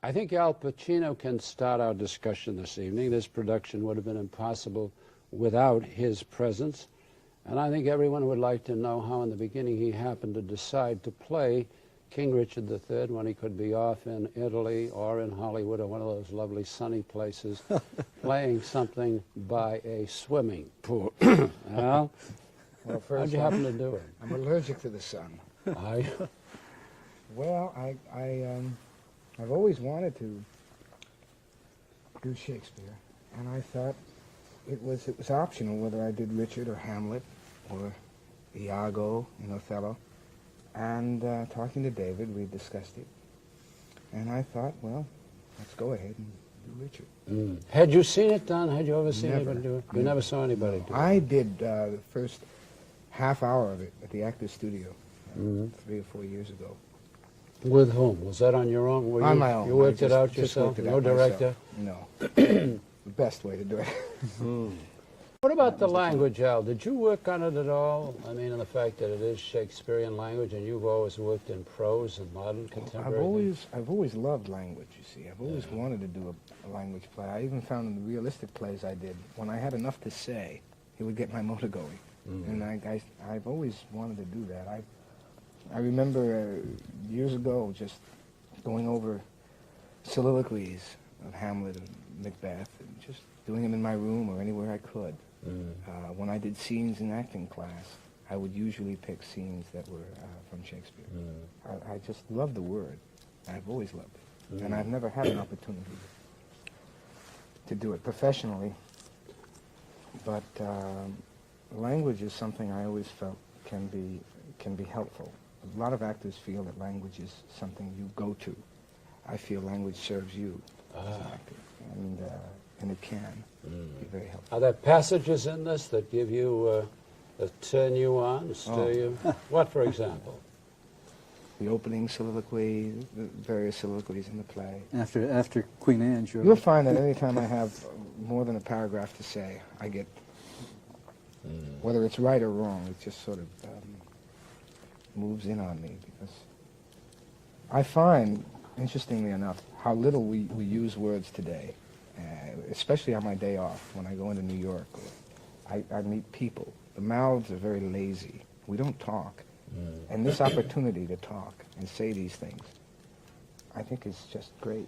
I think Al Pacino can start our discussion this evening. This production would have been impossible without his presence. And I think everyone would like to know how in the beginning he happened to decide to play King Richard III when he could be off in Italy or in Hollywood or one of those lovely sunny places playing something by a swimming pool. Al, Well, first, how'd you happen to do it? I'm allergic to the sun. Well, I've always wanted to do Shakespeare, and I thought it was optional whether I did Richard or Hamlet or Iago in Othello. And talking to David, we discussed it, and I thought, well, let's go ahead and do Richard. Mm. Had you seen it done? Had you ever seen Never. anybody do it? You never saw anybody do it? I did the first half hour of it at the Actors Studio 3 or 4 years ago. With whom? Was that on your own? Were On you, my own. You worked I it out just yourself? worked it No out director? myself. No. The best way to do it. What about the language, Al? Did you work on it at all? I mean, in the fact that it is Shakespearean language, and you've always worked in prose and modern contemporary. I've always loved language. You see, I've always wanted to do a language play. I even found in the realistic plays I did, when I had enough to say, it would get my motor going. And I've always wanted to do that. I remember years ago just going over soliloquies of Hamlet and Macbeth, and just doing them in my room or anywhere I could. When I did scenes in acting class, I would usually pick scenes that were from Shakespeare. I just love the word. I've always loved it. And I've never had an opportunity to do it professionally. But language is something I always felt can be helpful. A lot of actors feel that language is something you go to. I feel language serves you as an actor. And it can be very helpful. Are there passages in this that give you, that turn you on, stir you? What, for example? The opening soliloquy, the various soliloquies in the play. After Queen Anne, sure. You'll find that any time I have more than a paragraph to say, I get, whether it's right or wrong, it just sort of moves in on me, because I find, interestingly enough, how little we use words today. Especially on my day off, when I go into New York, I meet people. The mouths are very lazy. We don't talk. And this opportunity to talk and say these things, I think is just great.